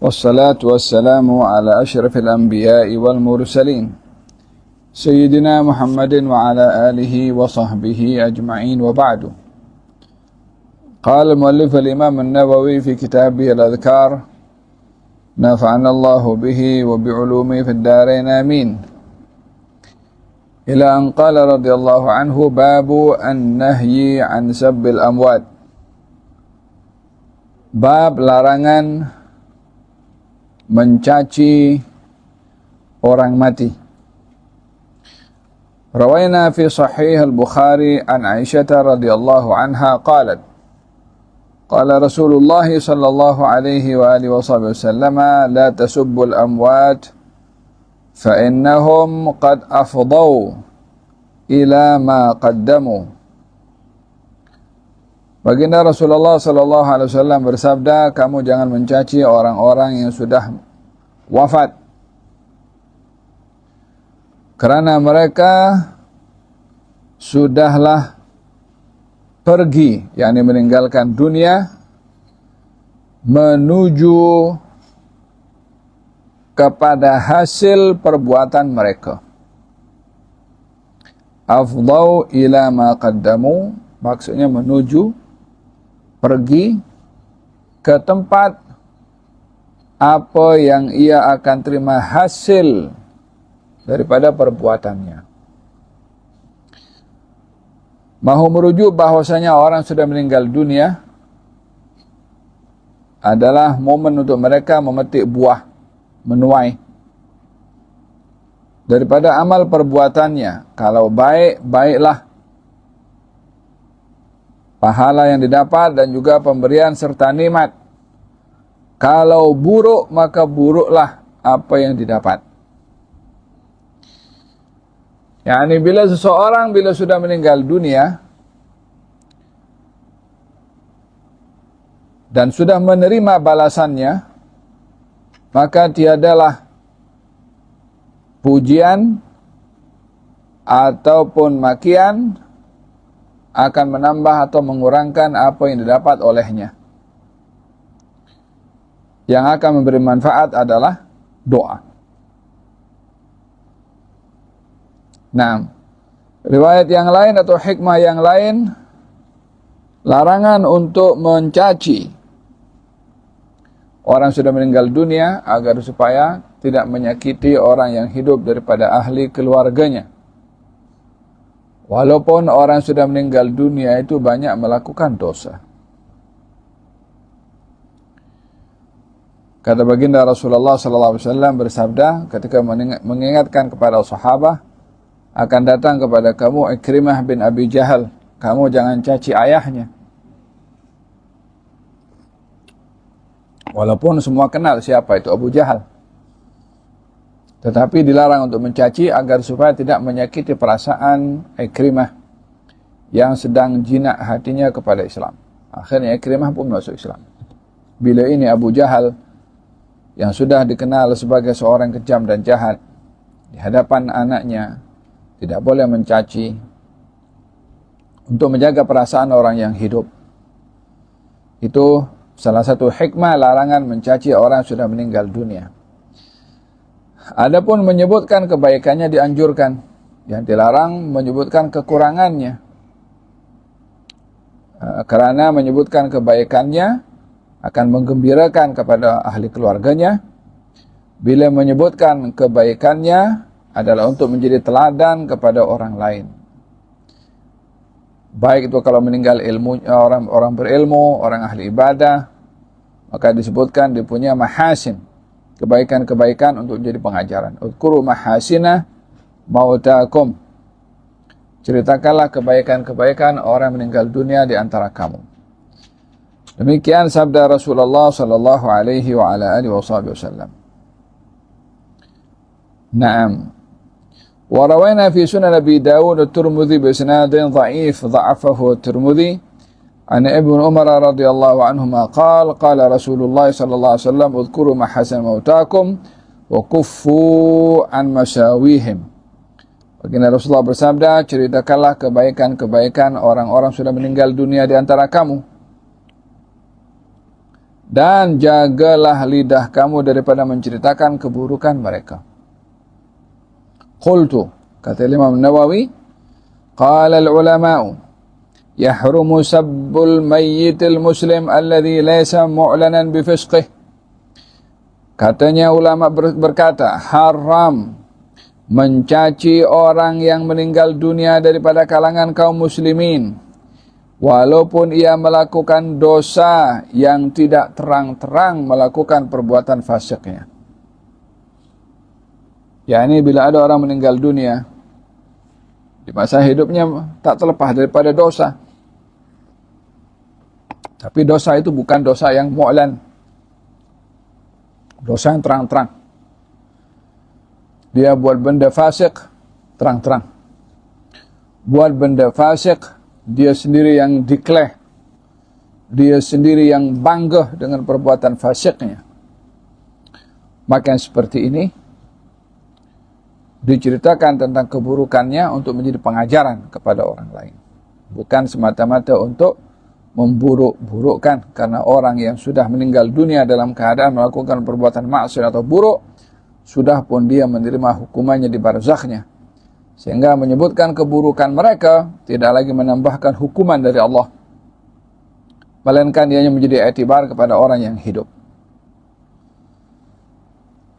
والصلاة والسلام على أشرف الأنبياء والمرسلين سيدنا محمد وعلى آله وصحبه أجمعين وبعد. قال المؤلف الإمام النووي في كتابه الأذكار نفعنا الله به وبعلومه في الدارين آمين، إلى أن قال رضي الله عنه: باب النهي عن سب الأموات. Bab larangan mencaci orang mati. Rawaina fi sahih al-Bukhari an Aisyah radhiyallahu anha qalat qala Rasulullah sallallahu alaihi wa alihi wasallam la tasubbul amwat fa innahum qad afdaw ila ma qaddamu. Baginda Rasulullah sallallahu alaihi wasallam bersabda, kamu jangan mencaci orang-orang yang sudah wafat, karena mereka sudahlah pergi, yakni meninggalkan dunia, menuju kepada hasil perbuatan mereka. Afdau ila ma qaddamu, maksudnya menuju, pergi ke tempat apa yang ia akan terima hasil daripada perbuatannya. Mahu merujuk bahwasanya orang sudah meninggal dunia adalah momen untuk mereka memetik buah, menuai daripada amal perbuatannya. Kalau baik, baiklah pahala yang didapat dan juga pemberian serta nikmat. Kalau buruk, maka buruklah apa yang didapat. Yani bila seseorang bila sudah meninggal dunia dan sudah menerima balasannya, maka tiadalah pujian ataupun makian akan menambah atau mengurangkan apa yang didapat olehnya. Yang akan memberi manfaat adalah doa. Nah, riwayat yang lain atau hikmah yang lain, larangan untuk mencaci orang sudah meninggal dunia agar supaya tidak menyakiti orang yang hidup daripada ahli keluarganya. Walaupun orang sudah meninggal dunia itu banyak melakukan dosa. Kata baginda Rasulullah SAW bersabda ketika mengingatkan kepada sahabat, akan datang kepada kamu Ikrimah bin Abi Jahal, kamu jangan caci ayahnya. Walaupun semua kenal siapa itu Abu Jahal, tetapi dilarang untuk mencaci agar supaya tidak menyakiti perasaan Ikrimah yang sedang jinak hatinya kepada Islam. Akhirnya Ikrimah pun masuk Islam. Bila ini Abu Jahal yang sudah dikenal sebagai seorang kejam dan jahat, di hadapan anaknya tidak boleh mencaci untuk menjaga perasaan orang yang hidup. Itu salah satu hikmah larangan mencaci orang yang sudah meninggal dunia. Adapun menyebutkan kebaikannya dianjurkan, yang dilarang menyebutkan kekurangannya. Karena menyebutkan kebaikannya akan menggembirakan kepada ahli keluarganya. Bila menyebutkan kebaikannya adalah untuk menjadi teladan kepada orang lain. Baik itu kalau meninggal ilmu, orang berilmu, orang ahli ibadah, maka disebutkan dia punya mahasin, kebaikan-kebaikan untuk jadi pengajaran. Udkuru mahasina mautakum. Ceritakanlah kebaikan-kebaikan orang meninggal dunia di antara kamu. Demikian sabda Rasulullah sallallahu alaihi wa ala alihi wasallam. Naam. Wa rawaina fi sunan Abi Dawud at-Tirmidzi bi isnadin dha'if dha'afahu at-Tirmidzi an Ibn Umar radhiyallahu anhuma qala Rasulullah sallallahu alaihi wasallam udhkuru mahasin mautakum wa kuffu an masyawihim. Baginda Rasulullah bersabda, ceritakanlah kebaikan-kebaikan orang-orang sudah meninggal dunia di antara kamu Dan jagalah lidah kamu daripada menceritakan keburukan mereka. Qultu, kata Imam Nawawi, qala al-ulama'u yahrumu sabbul mayyitil muslim alladhi laysa mu'lanan bifisqih. Katanya ulama berkata, haram mencaci orang yang meninggal dunia daripada kalangan kaum muslimin, walaupun ia melakukan dosa yang tidak terang-terang melakukan perbuatan fasiknya. Yani bila ada orang meninggal dunia di masa hidupnya tak terlepas daripada dosa, tapi dosa itu bukan dosa yang mu'lan, dosa yang terang-terang. Dia buat benda fasik terang-terang, buat benda fasik dia sendiri yang declare, dia sendiri yang bangga dengan perbuatan fasiknya. Maka yang seperti ini diceritakan tentang keburukannya untuk menjadi pengajaran kepada orang lain, bukan semata-mata untuk memburuk-burukkan. Karena orang yang sudah meninggal dunia dalam keadaan melakukan perbuatan maksiat atau buruk, sudah pun dia menerima hukumannya di barzakhnya, sehingga menyebutkan keburukan mereka tidak lagi menambahkan hukuman dari Allah, melainkan ianya menjadi i'tibar kepada orang yang hidup.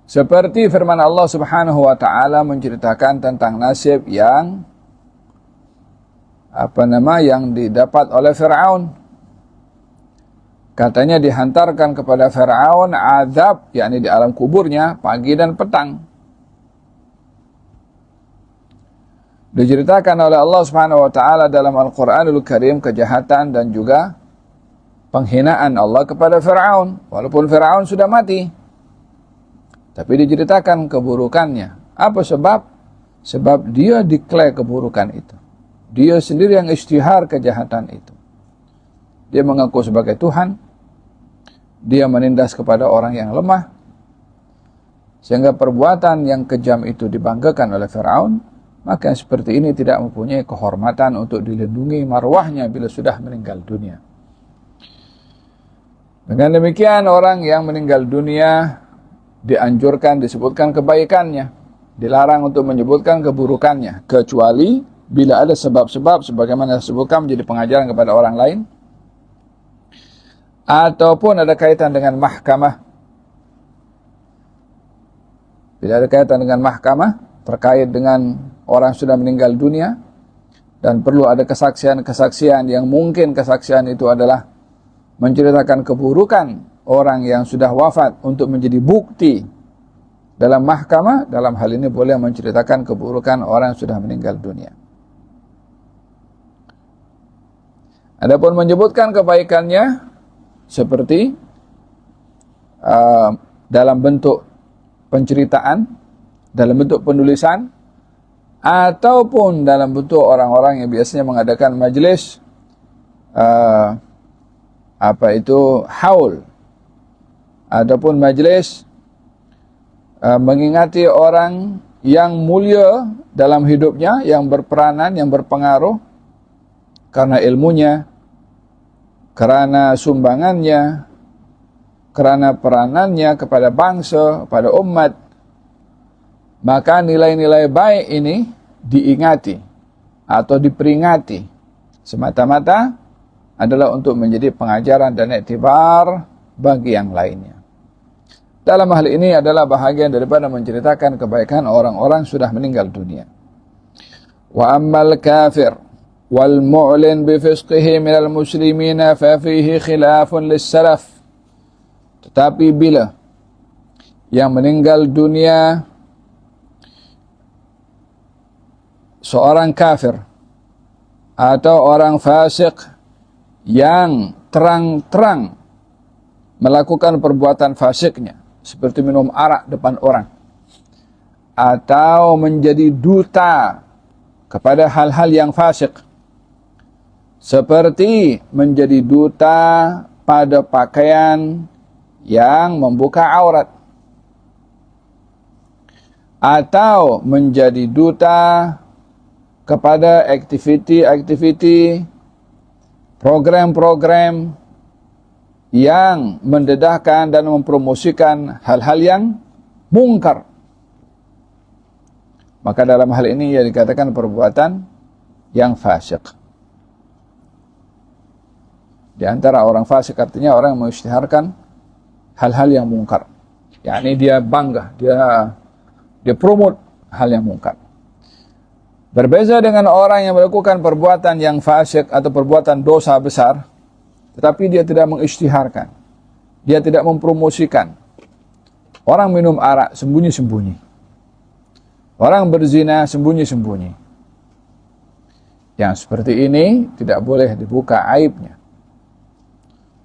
Seperti firman Allah Subhanahu wa taala menceritakan tentang nasib yang yang didapat oleh Fir'aun. Katanya dihantarkan kepada Fir'aun azab, yakni di alam kuburnya pagi dan petang. Diceritakan oleh Allah Subhanahu wa taala dalam Al-Qur'anul Karim kejahatan dan juga penghinaan Allah kepada Fir'aun, walaupun Fir'aun sudah mati. Tapi diceritakan keburukannya. Apa sebab? Sebab dia declare keburukan itu. Dia sendiri yang isytihar kejahatan itu. Dia mengaku sebagai Tuhan. Dia menindas kepada orang yang lemah. Sehingga perbuatan yang kejam itu dibanggakan oleh Fir'aun. Maka yang seperti ini tidak mempunyai kehormatan untuk dilindungi marwahnya bila sudah meninggal dunia. Dengan demikian orang yang meninggal dunia dianjurkan disebutkan kebaikannya, dilarang untuk menyebutkan keburukannya, kecuali bila ada sebab-sebab sebagaimana disebutkan menjadi pengajaran kepada orang lain, ataupun ada kaitan dengan mahkamah. Bila ada kaitan dengan mahkamah terkait dengan orang sudah meninggal dunia dan perlu ada kesaksian-kesaksian yang mungkin kesaksian itu adalah menceritakan keburukan orang yang sudah wafat untuk menjadi bukti dalam mahkamah, dalam hal ini boleh menceritakan keburukan orang yang sudah meninggal dunia. Adapun menyebutkan kebaikannya seperti dalam bentuk penceritaan, dalam bentuk penulisan, ataupun dalam bentuk orang-orang yang biasanya mengadakan majelis haul, ataupun majlis mengingati orang yang mulia dalam hidupnya, yang berperanan, yang berpengaruh karena ilmunya, karena sumbangannya, karena peranannya kepada bangsa, kepada umat. Maka nilai-nilai baik ini diingati atau diperingati semata-mata adalah untuk menjadi pengajaran dan iktibar bagi yang lainnya. Dalam hal ini adalah bahagian daripada menceritakan kebaikan orang-orang sudah meninggal dunia. Wa ammal kafir wal mu'lin bi fisqihi minal muslimina fa fihi khilafun lis-salaf. Tetapi bila yang meninggal dunia seorang kafir atau orang fasik yang terang-terang melakukan perbuatan fasiknya, seperti minum arak depan orang, atau menjadi duta kepada hal-hal yang fasik, seperti menjadi duta pada pakaian yang membuka aurat, atau menjadi duta kepada aktiviti-aktiviti, program-program yang mendedahkan dan mempromosikan hal-hal yang mungkar. Maka dalam hal ini ia dikatakan perbuatan yang fasik. Di antara orang fasik artinya orang yang mengisytiharkan hal-hal yang mungkar. Yakni dia bangga, dia promote hal yang mungkar. Berbeza dengan orang yang melakukan perbuatan yang fasik atau perbuatan dosa besar, tetapi dia tidak mengisytiharkan, dia tidak mempromosikan. Orang minum arak sembunyi-sembunyi, orang berzina sembunyi-sembunyi. Yang seperti ini tidak boleh dibuka aibnya.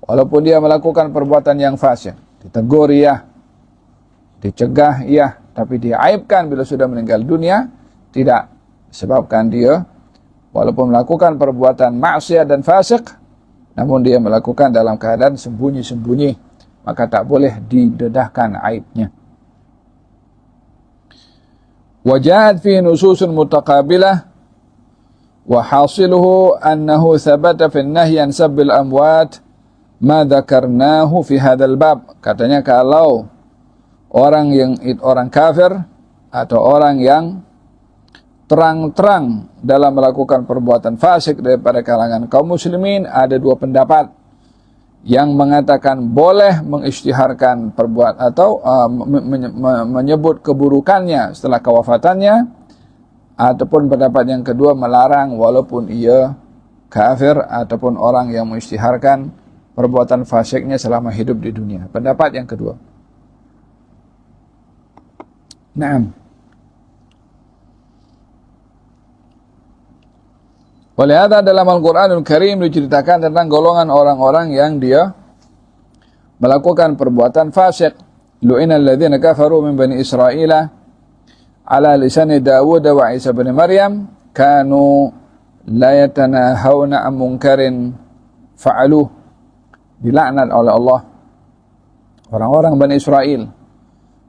Walaupun dia melakukan perbuatan yang fasik, ditegur iya, dicegah iya, tapi diaibkan bila sudah meninggal dunia, tidak. Sebabkan dia walaupun melakukan perbuatan maksiat dan fasik, namun dia melakukan dalam keadaan sembunyi-sembunyi, maka tak boleh didedahkan aibnya. Wajad fi nususun mutaqabilah wa hasiluhu annahu thabata fi an-nahy an sabbil amwat ma dzakarnahu fi hadzal bab. Katanya kalau orang kafir atau orang yang terang-terang dalam melakukan perbuatan fasik daripada kalangan kaum muslimin, ada dua pendapat yang mengatakan boleh mengisytiharkan perbuatan atau menyebut keburukannya setelah kewafatannya, ataupun pendapat yang kedua melarang walaupun ia kafir ataupun orang yang mengisytiharkan perbuatan fasiknya selama hidup di dunia. Pendapat yang kedua. Naam. Oleh ada dalam Al-Quranul Karim diceritakan tentang golongan orang-orang yang dia melakukan perbuatan fasik. Lu'inal ladzina kafaru min bani Israila ala lisani Dawud wa Isa bin Maryam kanu la yatanahawna an munkarin fa'aluh. Dilaknat oleh Allah orang-orang Bani Israel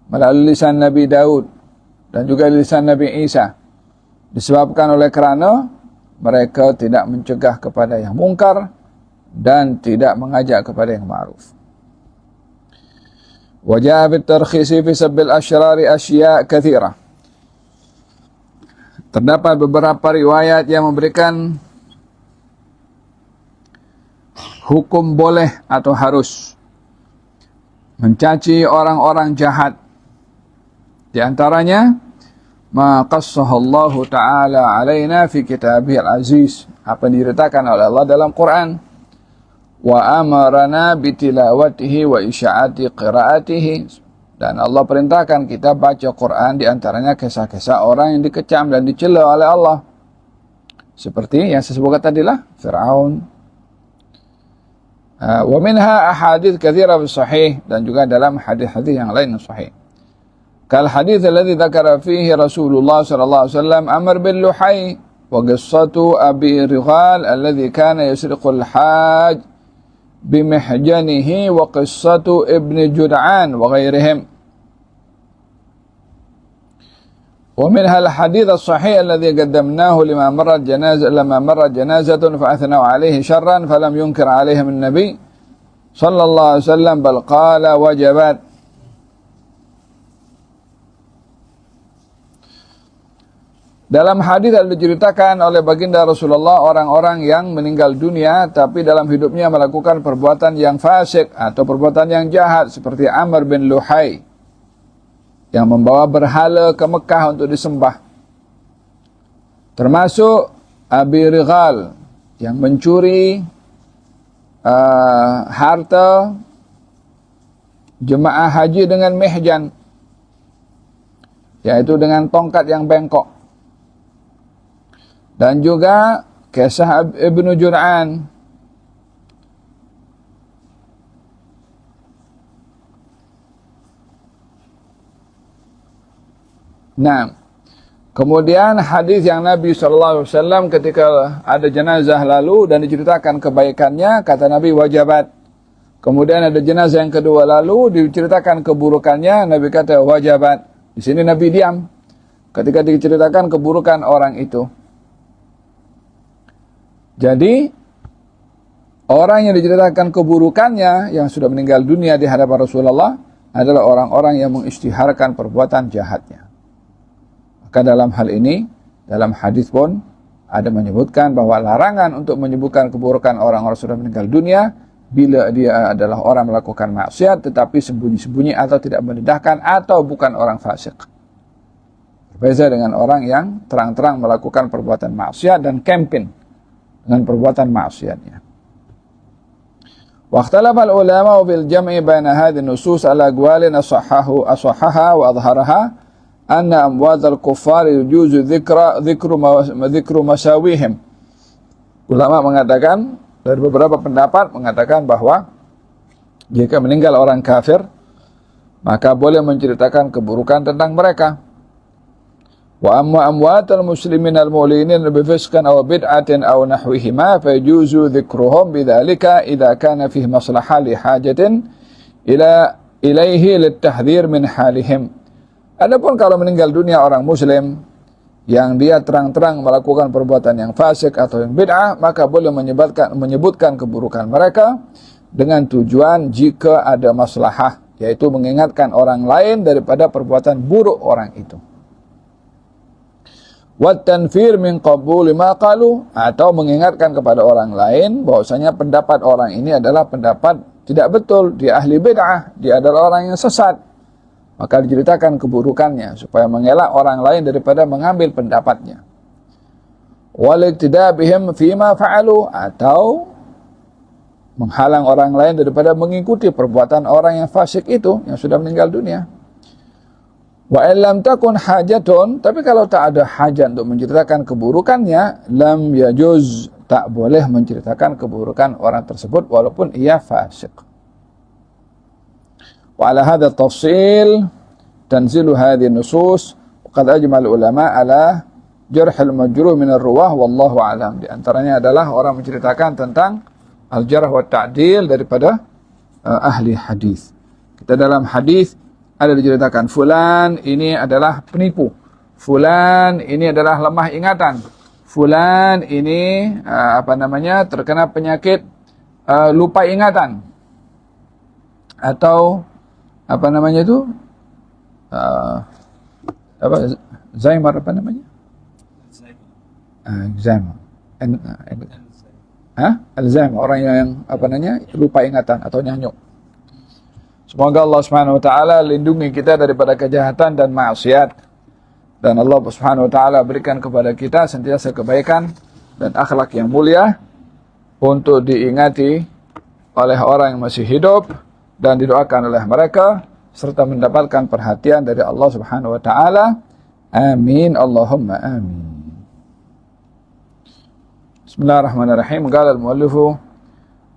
melalui lisan Nabi Daud dan juga lisan Nabi Isa, disebabkan oleh kerana mereka tidak mencegah kepada yang mungkar dan tidak mengajak kepada yang ma'ruf. Wajah bitarkhisi fi sabbil asyrari asya' kathira. Terdapat beberapa riwayat yang memberikan hukum boleh atau harus mencaci orang-orang jahat. Di antaranya ma qassahallahu ta'ala alaina fi kitabihil aziz, apa yang diceritakan oleh Allah dalam Quran, wa amarana bitilawatihi wa isya'ati qiraatihi, dan Allah perintahkan kita baca Quran, di antaranya kisah-kisah orang yang dikecam dan dicela oleh Allah, seperti yang saya sebutkan tadilah Fir'aun. Wa minha ahadits katsira fi sahih, dan juga dalam hadis-hadis yang lain yang sahih. Kal hadits alladhi dzakara fihi Rasulullah sallallahu alaihi wasallam Amr bin Luhay wa qissatu Abi Righal alladhi kana yasriqul hajj bimihjanihi wa qissatu Ibn Jud'an wa ghairihim. ومنها الحديث الصحيح الذي قدمناه لما مرت جنازة فأثنوا عليه شرا فلم ينكر عليهم النبي صلى الله عليه وسلم بل قال وجبت. Dalam hadis yang diceritakan oleh baginda Rasulullah orang-orang yang meninggal dunia tapi dalam hidupnya melakukan perbuatan yang fasik atau perbuatan yang jahat, seperti Amr bin Luhay yang membawa berhala ke Mekah untuk disembah, termasuk Abi Righal yang mencuri harta jemaah haji dengan mihjan, yaitu dengan tongkat yang bengkok, dan juga kisah Ibn Jud'an Nah, kemudian hadis yang Nabi SAW ketika ada jenazah lalu dan diceritakan kebaikannya, kata Nabi wajabat. Kemudian ada jenazah yang kedua lalu diceritakan keburukannya, Nabi kata wajabat. Di sini Nabi diam ketika diceritakan keburukan orang itu. Jadi Orang yang diceritakan keburukannya yang sudah meninggal dunia di hadapan Rasulullah adalah orang-orang yang mengisytiharkan perbuatan jahatnya. Maka dalam hal ini, dalam hadis pun ada menyebutkan bahwa larangan untuk menyebutkan keburukan orang-orang sudah meninggal dunia bila dia adalah orang melakukan maksiat tetapi sembunyi-sembunyi atau tidak mendedahkan atau bukan orang fasik. Berbeda dengan orang yang terang-terang melakukan perbuatan maksiat dan campaign dengan perbuatan maksiatnya. Waqtalafa al-ulama fil jam'i baina hadhihi an-nusus ala aqwalin asahhaha wa adhharaha anna amwat al-kuffar yujuzu dhikru masawihim. Ulama mengatakan, dari beberapa pendapat mengatakan bahwa jika meninggal orang kafir maka boleh menceritakan keburukan tentang mereka. Wa amma amwatal muslimin al-mu'linin bifisqin aw bid'atin aw nahwihima fa yajuzu dzikruhum bidzalika idza kana fihi maslahah li hajatin ilaihi litahdhir min halihim. Adapun kalau meninggal dunia orang muslim yang dia terang-terang melakukan perbuatan yang fasik atau yang bid'ah, maka boleh menyebutkan keburukan mereka dengan tujuan jika ada maslahah, yaitu mengingatkan orang lain daripada perbuatan buruk orang itu. Wat-tanfir min qabuli ma qalu, atau mengingatkan kepada orang lain bahwasanya pendapat orang ini adalah pendapat tidak betul, dia ahli bid'ah, dia adalah orang yang sesat. Maka diceritakan keburukannya supaya mengelak orang lain daripada mengambil pendapatnya. Wal iqtida bihim fima fa'alu, atau menghalang orang lain daripada mengikuti perbuatan orang yang fasik itu yang sudah meninggal dunia. Wa illam takun hajatun, tapi kalau tak ada hajat untuk menceritakan keburukannya, lam yajuz, tak boleh menceritakan keburukan orang tersebut walaupun ia fasik. Wa ala hadha tafsil tanzilu hadhihi nusus wa qad ajma ulama ala jarh al-majruh min ar-ruwah wallahu a'lam. Di antaranya adalah orang menceritakan tentang al-jarh wa ta'dil daripada ahli hadis. Kita dalam hadis ada diceritakan fulan ini adalah penipu, fulan ini adalah lemah ingatan, fulan ini terkena penyakit lupa ingatan, atau Alzheimer, Alzheimer, orang yang lupa ingatan atau nyanyuk. Semoga Allah Subhanahu wa taala lindungi kita daripada kejahatan dan maksiat, dan Allah Subhanahu wa taala berikan kepada kita sentiasa kebaikan dan akhlak yang mulia untuk diingati oleh orang yang masih hidup dan didoakan oleh mereka serta mendapatkan perhatian dari Allah Subhanahu wa taala. Amin Allahumma amin. Bismillahirrahmanirrahim. Qala al-muallifu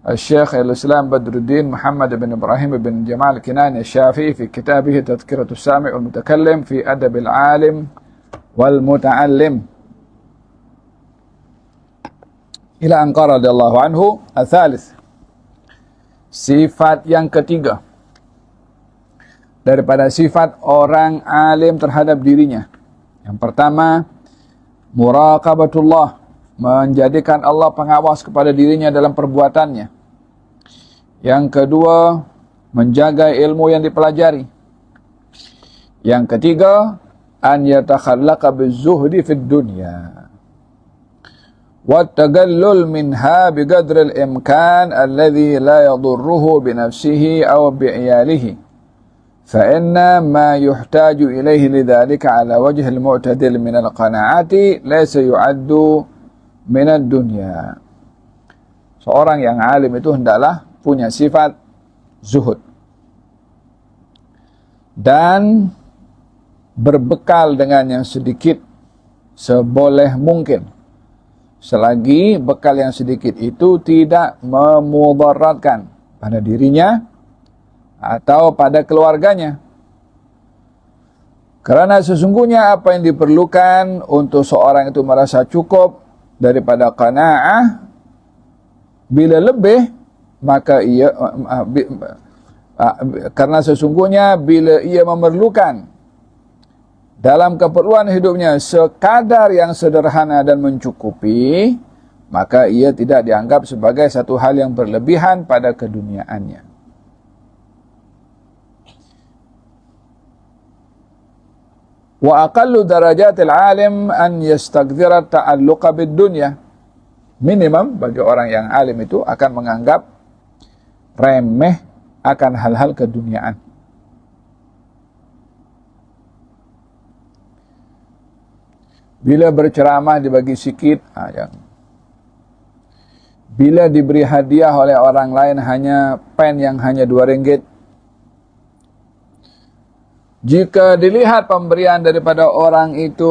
الشيخ الإسلام بدر الدين محمد بن إبراهيم بن جمال كناني الشافعي في كتابه تذكرة السامع والمتكلم في أدب العالم والمتعلم إلى أن قال رضي الله عنه الثالث. Sifat yang ketiga daripada sifat orang alim terhadap dirinya. Yang pertama, muraqabatullah, menjadikan Allah pengawas kepada dirinya dalam perbuatannya. Yang kedua, menjaga ilmu yang dipelajari. Yang ketiga, an yatakhallaqa bizuhdi fid dunya wa tagallul minha biqadri al-imkan alladhi la yadurruhu bi nafsihi aw bi iyalihi fa inna ma yuhtaju ilayhi lidzalika ala wajhi al-mu'tadil min al-qana'ati laysa yu'addu minad dunya. Seorang yang alim itu hendaklah punya sifat zuhud dan berbekal dengan yang sedikit seboleh mungkin, selagi bekal yang sedikit itu tidak memudaratkan pada dirinya atau pada keluarganya. Karena sesungguhnya apa yang diperlukan untuk seorang itu merasa cukup daripada qanaah, bila lebih maka karena sesungguhnya bila ia memerlukan dalam keperluan hidupnya sekadar yang sederhana dan mencukupi, maka ia tidak dianggap sebagai satu hal yang berlebihan pada keduniaannya. Wa aqallu darajatil alim an yastakthira ta'alluqa bid-dunya. Minimum bagi orang yang alim itu akan menganggap remeh akan hal-hal keduniaan. Bila berceramah dibagi sikit, bila diberi hadiah oleh orang lain hanya pen yang hanya 2 ringgit. Jika dilihat pemberian daripada orang itu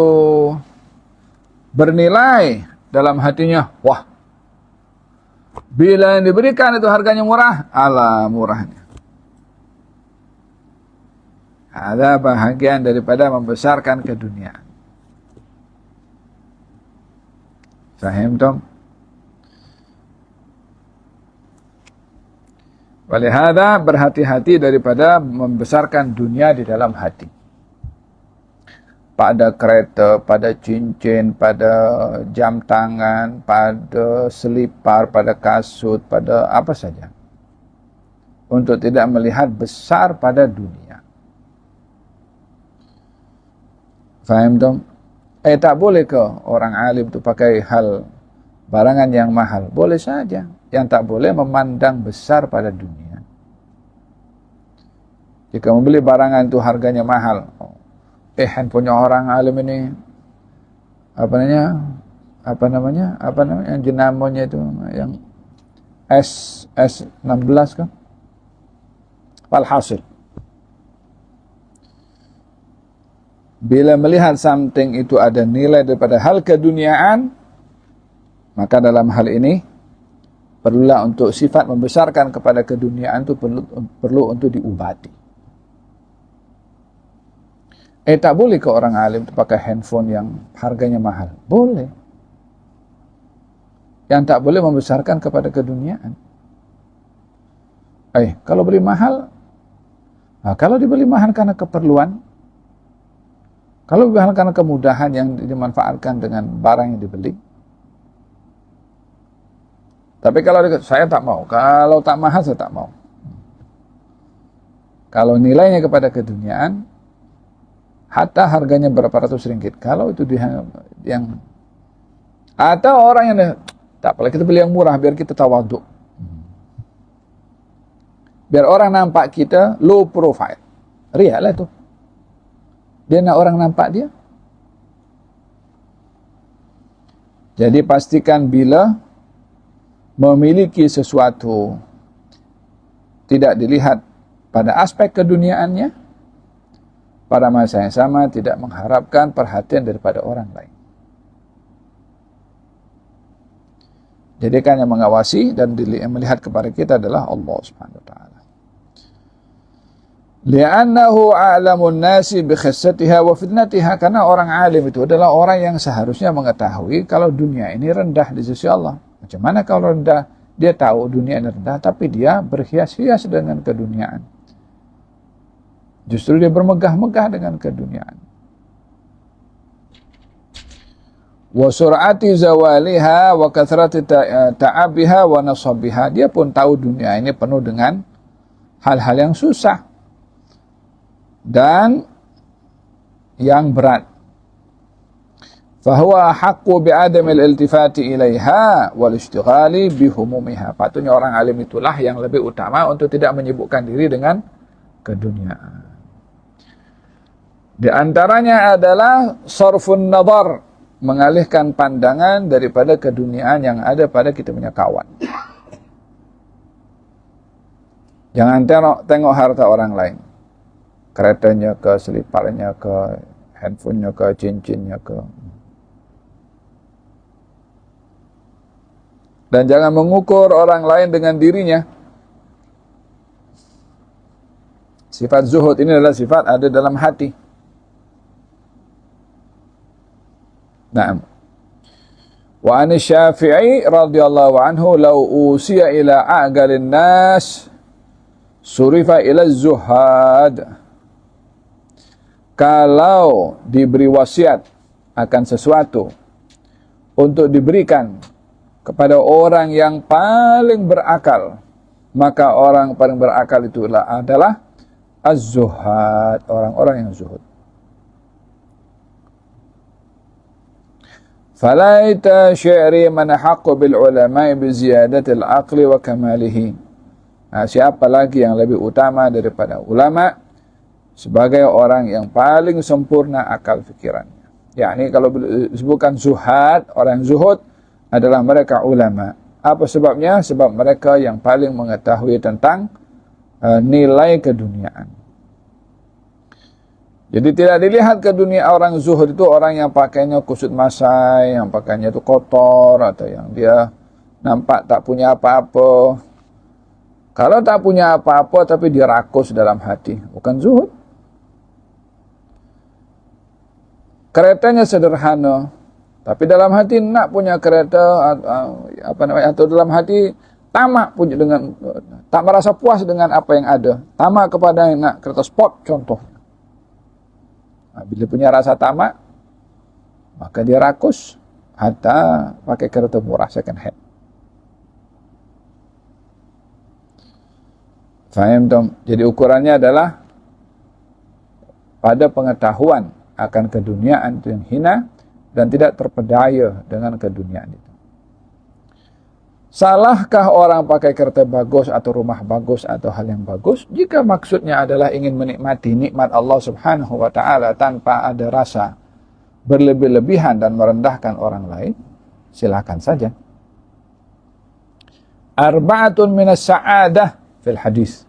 bernilai dalam hatinya, wah, bila yang diberikan itu harganya murah, ala murahnya. Ada bahagian daripada membesarkan keduniaan. Faham tom? Walihada berhati-hati daripada membesarkan dunia di dalam hati. Pada kereta, pada cincin, pada jam tangan, pada selipar, pada kasut, pada apa saja. Untuk tidak melihat besar pada dunia. Faham dong? Tak boleh ke orang alim itu pakai hal barangan yang mahal? Boleh saja. Yang tak boleh memandang besar pada dunia. Jika membeli barangan itu harganya mahal, handphonenya orang alim ini, apa namanya, yang jenamonya itu, yang S16 kan? Walhasil, bila melihat something itu ada nilai daripada hal keduniaan, maka dalam hal ini perlulah untuk sifat membesarkan kepada keduniaan itu perlu untuk diubati. Tak boleh ke orang alim itu pakai handphone yang harganya mahal? Boleh. Yang tak boleh membesarkan kepada keduniaan. Kalau beli mahal, kalau dibeli mahal karena keperluan, kalau mahal karena kemudahan yang dimanfaatkan dengan barang yang dibeli. Tapi kalau saya tak mau, kalau tak mahal saya tak mau. Kalau nilainya kepada keduniaan, hatta harganya berapa ratus ringgit. Kalau itu yang atau orang yang tak boleh kita beli yang murah biar kita tawaduk. Biar orang nampak kita low profile. Riak lah itu. Dia nak orang nampak dia. Jadi pastikan bila memiliki sesuatu tidak dilihat pada aspek keduniaannya, pada masa yang sama tidak mengharapkan perhatian daripada orang lain. Jadi kan yang mengawasi dan melihat kepada kita adalah Allah Subhanahu wa taala. Li'annahu a'lamun nasi bi khissatiha wa fitnatiha, karena orang alim itu adalah orang yang seharusnya mengetahui kalau dunia ini rendah di sisi Allah. Macam mana kalau rendah? Dia tahu dunia ini rendah, tapi dia berhias-hias dengan keduniaan. Justru dia bermegah-megah dengan keduniaan. Wa sur'ati zawaliha wa kathrati ta'abiha wa nasabiha. Dia pun tahu dunia ini penuh dengan hal-hal yang susah dan yang berat. Fahuwa haqqu bi'adamil iltifati ilaiha wal ishtighali bihumumiha. Patutnya orang alim itulah yang lebih utama untuk tidak menyibukkan diri dengan keduniaan. Di antaranya adalah sarfun nadhar, mengalihkan pandangan daripada keduniaan yang ada pada kita punya kawan. Jangan tengok harta orang lain. Keretanya ke, seliparnya ke, handphonenya ke, cincinnya ke. Dan jangan mengukur orang lain dengan dirinya. Sifat zuhud ini adalah sifat ada dalam hati. Naam. Wa an Syafi'i radhiyallahu anhu law usiya ila a'galin nas surifa ila zuhad. Kalau diberi wasiat akan sesuatu untuk diberikan kepada orang yang paling berakal, maka orang paling berakal itu adalah az-zuhad, orang-orang yang zuhud. Falaita syi'ri man haqqu bil ulama'i bi ziyadatil aqli wa kamalihi. Nah, siapa lagi yang lebih utama daripada ulama sebagai orang yang paling sempurna akal fikirannya. Yakni kalau disebutkan zuhad, orang zuhud adalah mereka ulama. Apa sebabnya? Sebab mereka yang paling mengetahui tentang nilai keduniaan. Jadi tidak dilihat ke dunia orang zuhud itu orang yang pakainya kusut masai, yang pakainya itu kotor, atau yang dia nampak tak punya apa-apa. Kalau tak punya apa-apa tapi dia rakus dalam hati, bukan zuhud. Keretanya sederhana, tapi dalam hati nak punya kereta, atau dalam hati tamak punya dengan, tak merasa puas dengan apa yang ada. Tamak kepada yang nak kereta sport contoh. Nah, bila punya rasa tamak, maka dia rakus hatta pakai kereta murah second hand. Faham dong? Jadi ukurannya adalah pada pengetahuan akan keduniaan itu yang hina dan tidak terpedaya dengan keduniaan itu. Salahkah orang pakai kereta bagus atau rumah bagus atau hal yang bagus jika maksudnya adalah ingin menikmati nikmat Allah Subhanahu wa taala tanpa ada rasa berlebih-lebihan dan merendahkan orang lain? Silakan saja. Arba'atun minas sa'adah fil hadis.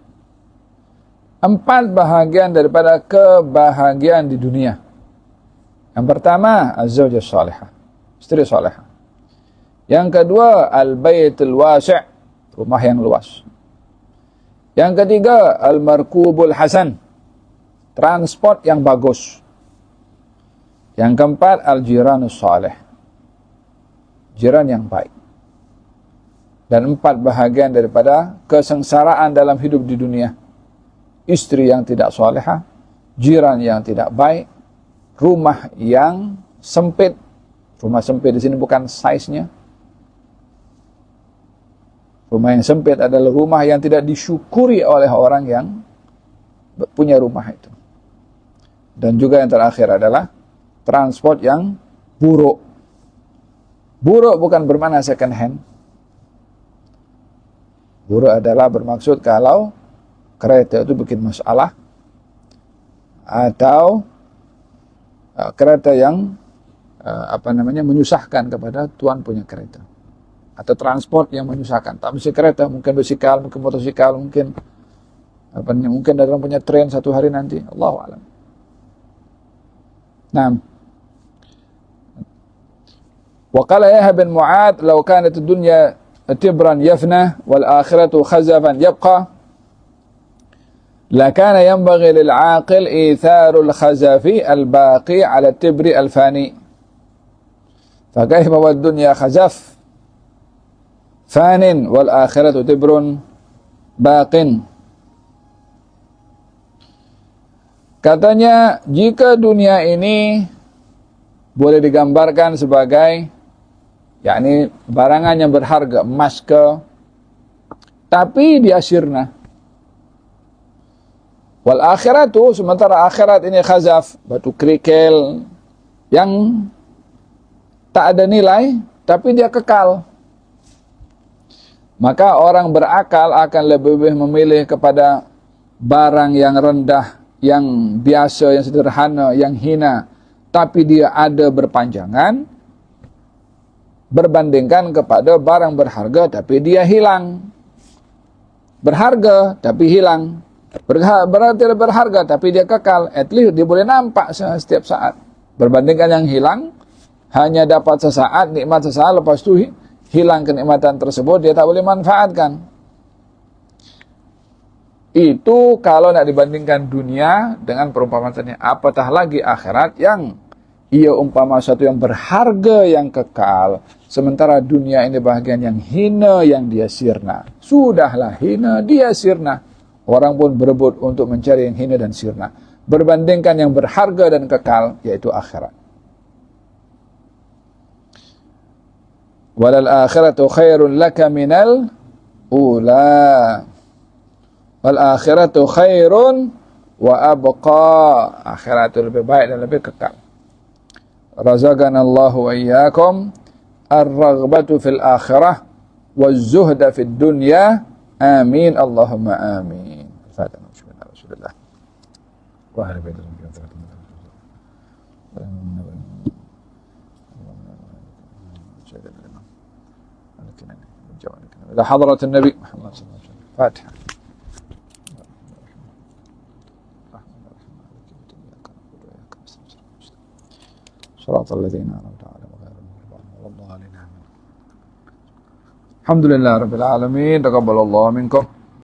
4 bahagian daripada kebahagiaan di dunia. Yang pertama, az-zawjah salihah, istri salihah. Yang kedua, al-baitul wasi', rumah yang luas. Yang ketiga, al-markubul hasan, transport yang bagus. Yang keempat, al-jiranus salih, jiran yang baik. Dan 4 bahagian daripada kesengsaraan dalam hidup di dunia. Istri yang tidak salihah, jiran yang tidak baik, rumah yang sempit. Rumah sempit di sini bukan size-nya. Rumah yang sempit adalah rumah yang tidak disyukuri oleh orang yang punya rumah itu. Dan juga yang terakhir adalah transport yang buruk. Buruk bukan bermakna second hand. Buruk adalah bermaksud kalau kereta itu bikin masalah atau kereta yang menyusahkan kepada tuan punya kereta. Atau transport yang menyusahkan. Tak mesti kereta, mungkin bisikal, mungkin motosikal, mungkin ada punya tren satu hari nanti. Allahu a'lam. Naam. Wa qala Yahya bin Mu'adz, "Law kanat ad-dunya tibran yafna wal akhiratu khazafan yabqa, la kana yanbaghi lil 'aqil itharu al-khazafi al-baqi 'ala at-tibri al-fani. Fa kayfa wad dunya khazaf fanin wal akhiratu tibrun baqin." Katanya, jika dunia ini boleh digambarkan sebagai yakni barangan yang berharga, emas ke, tapi dia sirna. Wal akhiratu, sementara akhirat ini khazaf, batu kerikil yang tak ada nilai, tapi dia kekal. Maka orang berakal akan lebih memilih kepada barang yang rendah, yang biasa, yang sederhana, yang hina, tapi dia ada berpanjangan, berbandingkan kepada barang berharga tapi dia hilang. Berharga tapi hilang. Berarti berharga tapi dia kekal. At least dia boleh nampak setiap saat. Berbandingkan yang hilang, hanya dapat sesaat, nikmat sesaat, lepas itu hilang kenikmatan tersebut, dia tak boleh manfaatkan. Itu kalau nak dibandingkan dunia dengan perumpamaan, apatah lagi akhirat yang ia umpama satu yang berharga, yang kekal. Sementara dunia ini bahagian yang hina, yang dia sirna. Sudahlah hina, dia sirna. Orang pun berebut untuk mencari yang hina dan sirna. Berbandingkan yang berharga dan kekal, yaitu akhirat. walal akhiratu khairun laka minal ula. Wal akhiratu khairun wa abqa. Akhirat itu lebih baik dan lebih kekal. Razaqanallahu wa iyyakum ar-raghbatu fil akhirah waz-zuhda fid dunya. Amin Allahumma amin. Fatiha. Bismillah. Wa ahli bait إلى حضرة النبي محمد صلى الله عليه وسلم. فاتحة. صراط الذين أنعمت عليهم غير المغضوب عليهم ولا الضالين. الحمد لله رب العالمين. تقبل الله منكم.